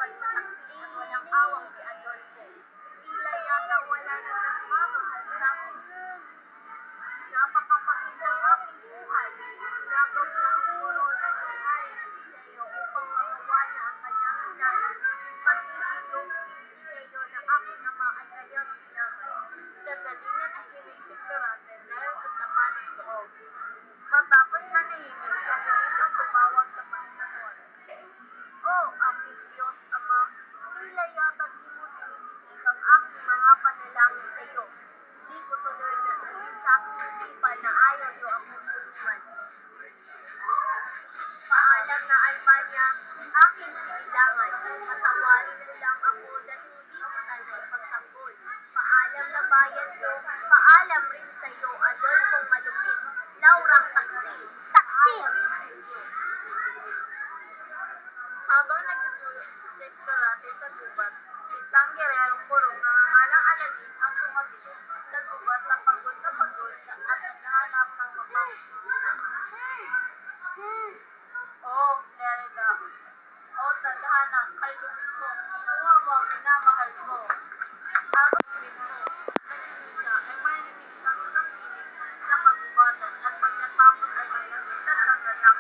pagtataksil at walang awang si Adolfo. Tila yata wala na nagmamahal sa akin. Napakapakit ng aking buhay. Nagaw na ang korona ng hari ng Iseo upang magawa niya ang kanyang hinahin. Pati yung Iseo na aking ama ay kanyang sinamay. Sandali na nahimik si Florante dahil sa tapat ng loob. Matapos manahimik, siya muling ang tumawag sa Panginoon. Oh, aking Diyos, Ama, tila yata di mo tinitinig ang aking mga panalangin sa iyo. Di ko tuloy na sabihin sa aking isipan na ayaw niyo akong tulungan. Paalam na Albania, aking sinilangan. Patawarin na lang ako dahil hindi ko sana ipagtanggol. Paalam na bayan ko, paalam rin sa iyo, Adolfong malupit. Laurang taksi. Taksi! Habang nagsusulit si Florante sa gubat, isang gererong purong nangangalang Aladin ang sumabit sa gubat na pagod at hinahanap ng mapang. Oh, Nerida. Oh, tadhana, kay lupit mo. Kinuha mo ang minamahal ko. Habang lupit mo, siya ay marinig ng isang tinig sa kagubatan at pagkatapos ay may nakita ng anak.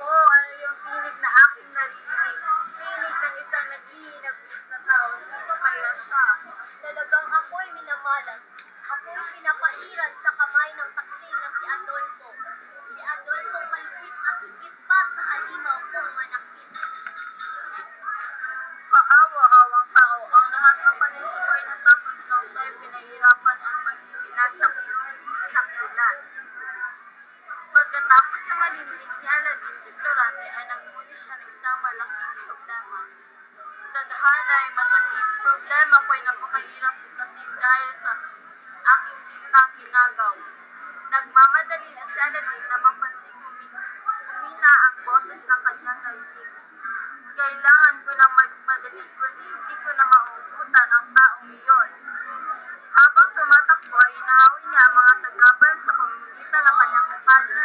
Oh, ano yung tinig na aking narinig? Tinig ng isang naghihinagpis na tao, hindi ko mayroon. Talagang ako'y minamalas. Ako'y pinapairan sa kamay ng taksil na si Adolfo. Si Adolfo malupit at higit pa sa halimaw kong manakit. Kaawa-awang tao, ang lahat ng panahon ay natapos nang siya'y pinahirapan at pinagsakit sa kulan. Pagkatapos na malimit ni Aladin, si Florante ay nagmuli siya ng isang malaking problema. Tadhana ay masakit. Problema ko ay napakahirap isatin dahil sa aking bintang ginagaw. Nagmamadali na si Aladin na mapansing humina ang boses ng kanyang narinig. Kailangan ko nang magpadali kundi hindi ko na mauubutan ang taong iyon. Habang tumatakbo ay inahawi niya ang mga tagaban sa pamamagitan ng kanyang mukali.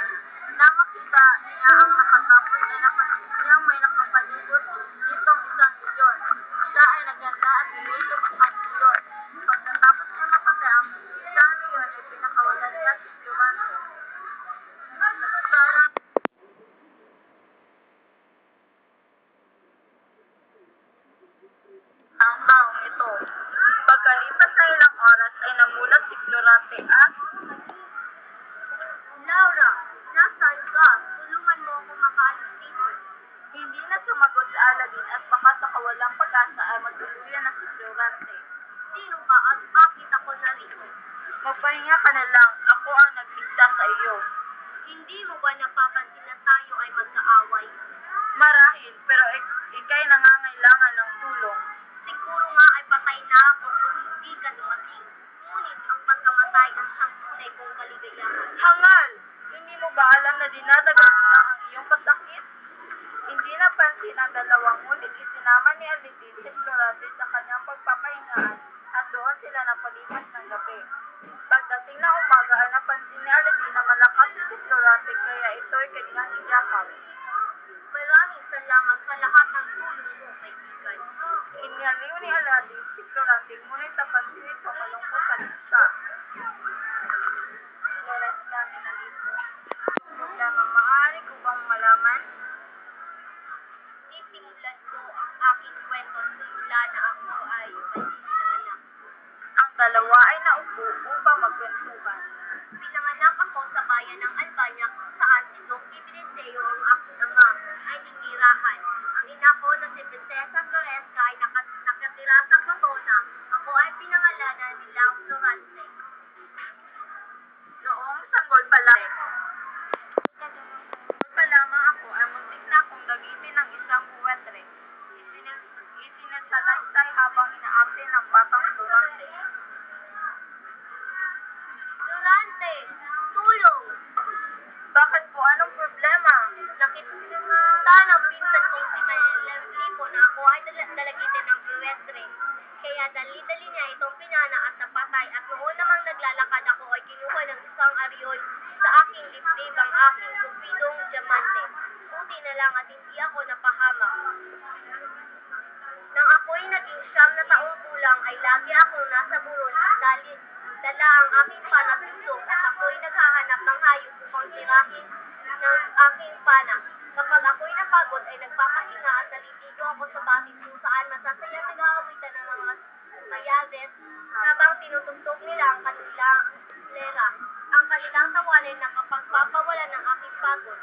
Na makita niya ang nakatapos ay napansin niyang may nakapalibot nitong isang iyon. Siya ay naganda at nilutok ang iyon. Pagkatapos niya mapatay ang isang iyon ay pinakawalan niya si Florante. Parang ang taong ito. Pagkalipas na ilang oras ay namulat si Florante at Laura, nasaan ka? Tulungan mo ako makaalis dito. Hindi na sumagot si Aladin at baka sa kawalang pag-asa ay magtuluyan na si Florante. Sino ka at bakit ako narito? Magpahinga ka na lang. Ako ang nagligtas sa iyo. Hindi mo ba napapansin na tayo ay magkaaway? Marahil, pero ikay nangangailangan ng tulong. Siguro nga ay patay na ako kung hindi ka dumating. Ngunit ang pagkamatay ang siyang tunay kong kaligayahan. Hangal! Hindi mo ba alam na dinadagan lang ang iyong kasakit? Hindi napansin ang dalawang, ngunit isinama ni Aladin si Florante sa kanyang pagpapahingaan at doon sila napalipas ng gabi. Pagdating na umaga ay napansin ni Aladin na malakas si Florante kaya ito'y kanyang iyakap. Maraming salamat sa lahat ng tulong mo, kaibigan. Inaliw ni Aladin si Florante, ngunit napansin ito malungkot sa lisa. Leres kami na dito. Problema, maaari ko bang malaman? Sisimulan ko ang aking kwento simula na ako ay anak. Ang dalawa ay naupo upang magkwentuhan. Pinanganak ako sa bayan ng Albania kung saan si Dong Ibriseo ang aking ama ay ninirahan. Ang ina ko na si Princesa Floresca ay nakatira sa Crotona. Ako ay pinangalanan ni Lau Florante. Noong sanggol pa lamang ako ay muntik na akong gagitin ng isang buwetre. Isinasalaysay habang inaarte ng batang Florante. Florante! Tulong! Bakit po? Anong problema? Nakita ng pinsan kong si Lipo na ako ay dalagitin ng buwetre. Kaya dali-dali niya itong pinana at napatay at noon namang naglalakad ako ay kinuha ng isang aryon sa aking dibdib ang aking kupidong diamante. Buti na lang at hindi ako napahamak. Nang ako'y naging 9 na taong gulang ay lagi akong nasa buron at dala ang aking panatulog at ako'y naghahanap ng hayop upang tirahin ng aking pana. Kapag ako'y napagod ay nagpapahinga at naliligo ako sa batis kung saan masasayang nag-aawitan ng mga mayades habang tinutugtog nila ang kanilang lera. Ang kanilang tawanan na kapagpapawalan ng aking pagod.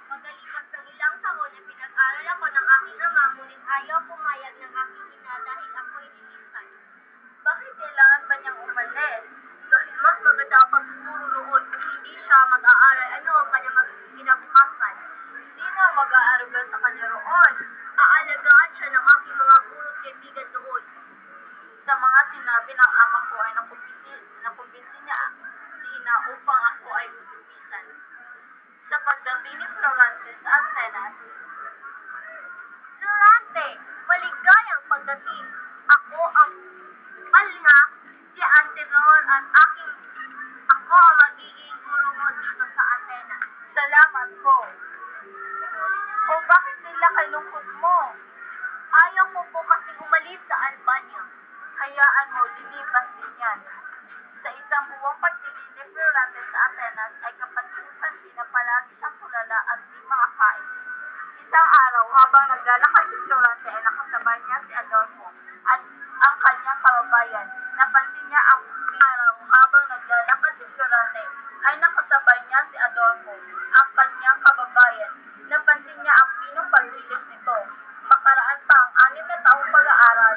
Pagkalipas ng ilang taon ay pinag-aral ako ng aking ama ngunit ayaw pumayag ng aking ina dahil ako'y lilisan. Bakit kailangan ba niyang umalis? Dahil mas maganda ang pagtuturo roon kung hindi siya mag-aaral ano ang kanyang kinabukasan. Sino ang mag-aarugal sa kanya roon? Aalagaan siya ng aking mga guro't kaibigan doon. Sa mga sinabi ng ama ko ay nakumbinsi niya si ina upang ako ay lupisan. Sa pagdating ni Florante sa Atenas, Florante, maligayang pagdating. Ako ang alna, si Antenor at ako ang magiging guro mo dito sa Atenas. Salamat po. O bakit nila kalungkot mo? Ayaw ko po kasi umalis sa Albania. Hayaan mo, lilipas din yan. Sa isang buwang pagtigil ni Florante sa Atenas ay kapatisan din na palagi siyang tulala at di makakain. Isang araw habang naglalakad si Florante ay nakasabay niya si Adolfo at ang kanyang kababayan. Napansin niya ang araw habang naglalakad si Florante ay nakasabay niya si Adolfo, ang kanyang kababayan. Napansin niya ang pinong pagdilis nito. Makaraan pa ang 6 na taong pag-aaral.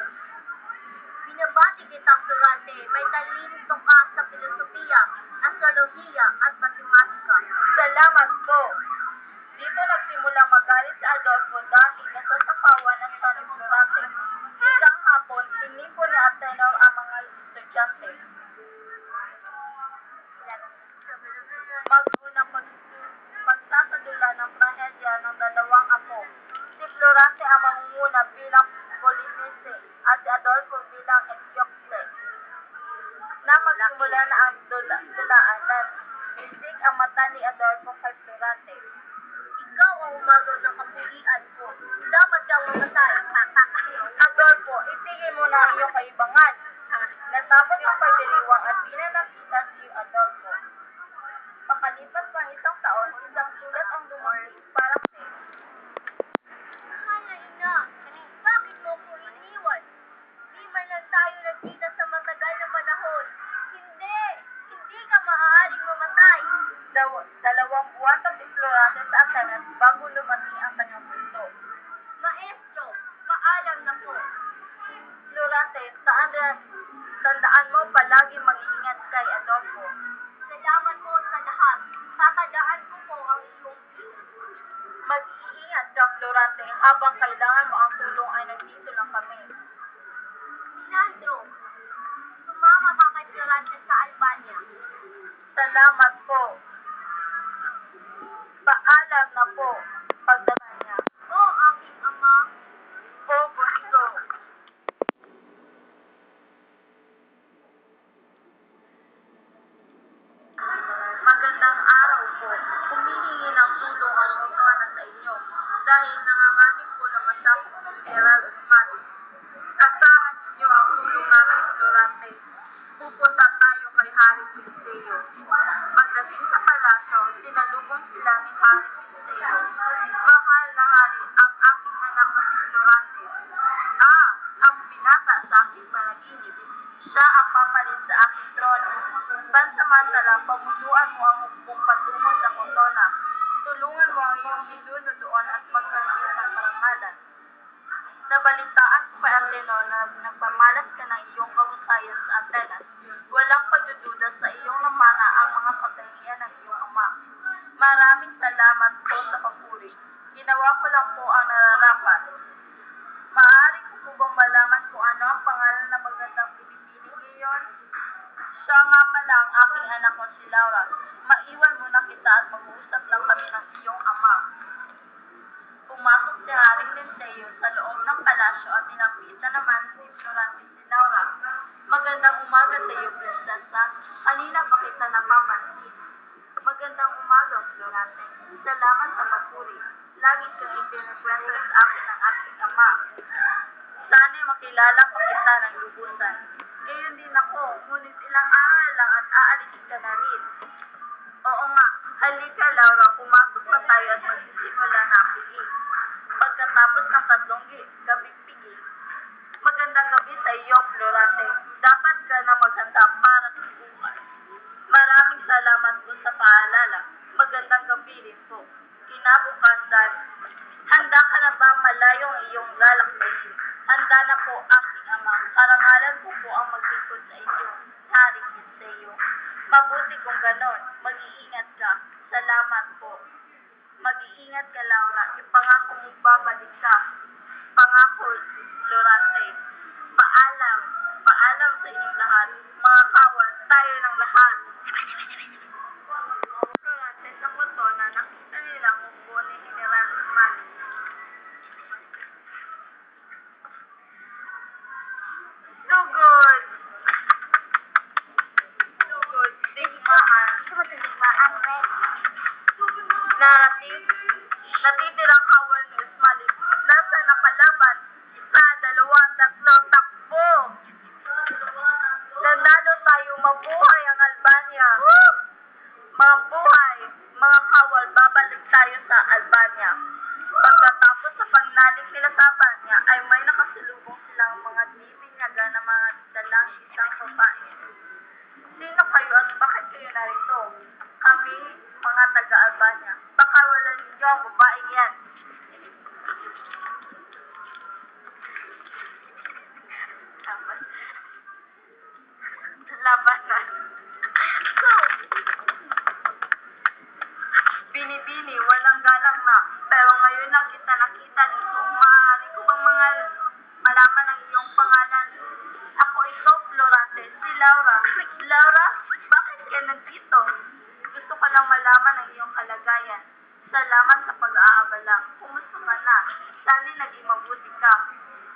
Binabati kitang Florante, may talento ka sa filosofiya, astrolohiya at matematika. Salamat po. Dito nagsimulang magalit si Adolfo dahil nasasapawan ng son ni Florante. Isang hapon, tinipo ni Atenor ang mga estudyante. Mag-unang pagsasadula ng trahedya ng dalawang apo. Si Florante ang mangunguna bilang Polinice at si Adolfo bilang Etyokle. Na magsimula na ang dulaanan, isig ang mata ni Adolfo kay Florante. Ikaw ang umagal ng kapulian ko. Dapat kang mamatay. Adolfo, itigil mo na ang iyong kaibangan. Natapos ang pagdiriwang at pinanakita si Adolfo. Pakalipas pang 1 taon, isang sulat ang dumating para kay Hala ina, bakit mo ko iniwan? Di man lang tayo nagkita sa matagal na panahon. Hindi ka maaaring mamatay. 2 buwan pa si Florante sa Atenas bago lumating ang kanyang punto. Maestro, paalam na po. Florante, tandaan mo palagi mag-iingat kay Adolfo. Salamat po sa lahat. Tatandaan ko po ang iyong mag-iingat ka, Florante, habang kailangan mo ang tulong ay nandito lang kami. Milandro, sumama ka kay Florante sa Albania. Salamat po. Paalam na po. Pagdala niya. Aking ama. Gusto. Magandang araw po. Humihingi ng tulong ang mga sa inyo dahil nanganganib po na masakop ng Gerald Osmani. Asahan ninyo ang tulong namin ni Florante. Pupunta tayo kay Hari Pisteo. Pagdating sa palasyo, sinalubong sila ni Hari Pisteo. Mahal na hari, ang aking anak na si Florante. Ang binata sa aking panaginip. Siya ang papalit sa aking trono. Pansamantala, pamunuan mo ang hukbong patungo sa Cortona. Tulungan mo ang iyong ninuno doon at magkanil ng karangalan. Nabalitaan ko kay Atenor na nagpamalas ka ng iyong kahusayan sa Atenas. Walang pagdududa sa iyong namana ang mga katangian ng iyong ama. Maraming salamat po sa papuri. Ginawa ko lang po ang nararapat. Maaari ko po bang malaman kung ano ang pangalan ng magandang Pilipini ngayon? Siya nga pala ang aking anak ko si Laura. Maiwan muna kita at mag-uusap lang kami ng iyong ama. Pumasok si Haring Linceo sa loob ng palasyo at tinapitan naman si Florante si Laura. Magandang umaga sa iyo, Prinsesa. Kanina pa kita napapansin. Magandang umaga, Florante. Salamat sa papuri. Lagi kang ipinikwento sa akin ng aking ama. Sana'y makilala pa kita ng lubusan. Gayon din ako, ngunit ilang araw lang at aalis ka na rin. Oo nga, halika Laura, pumasok na tayo at magsisimula na ang piging. Pagkatapos ng tatlong gabing piging, magandang gabi sa iyo, Florante. Dapat ka na maghanda para sa bukas. Maraming salamat po sa paalala. Magandang gabi rin po. Kinabukasan, handa ka na ba malayo ang iyong lalakbayin? Handa na po aking ama. Karangalan ko po ang maglingkod sa inyo. Haring Eusebio. Mabuti kung ganon. Mag-iingat ka. Salamat po. Mag-iingat ka, Laura. Ipangako mong babalik ka. Pangako, Florante. Paalam. Paalam sa inyong lahat. Mga kawan, tayo ng lahat. Florante, sa koto na nakita nila ang upo ni General Mali. Sugod! Sugod, digmaan. Digmaan, natitirang kawan ni Ismail. Nasa nakalaban. Isa, dalawa, tatlo, takbo! Nanalo tayo, mabuhay ang Albania! Mabuhay! Mga kawal, babalik tayo sa Albania. Pagkatapos sa pagnalik nila sa Albania, ay may nakasalubong silang mga bibinyaga na mga dalang isang babae. Sino kayo at bakit kayo narito? Kami, mga taga-Albania. Baka wala ninyo ang babaeng yan. Labanan. So, Binibini, walang galang na. Pero ngayon lang kita nakita dito. Maaari ko bang malaman ang iyong pangalan? Ako ito, Florante, si Laura. Laura, bakit ka nandito? Gusto ko lang malaman ang iyong kalagayan. Salamat sa pag-aabala. Kumusta ka na? Sana'y naging mabuti ka.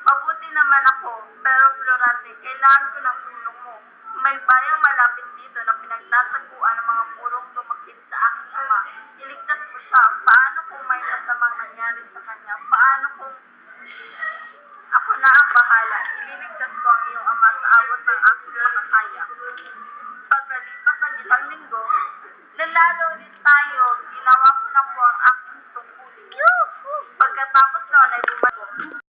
Mabuti naman ako, pero Florante, kailangan ko ng tulong mo. May bayang malapit dito na pinagtataguan ng mga purong dumakit sa aking ama. Iligtas mo siya. Paano kung may masamang nangyari sa kanya? Paano kung ako na ang bahala? Ililigtas ko ang iyong ama sa abot ng aking makakaya. Pagkalipas ng ilang linggo, nanalo ulit tayo. Ginawa ko na po ang aking tungkulin. Pagkatapos noon ay bumalik.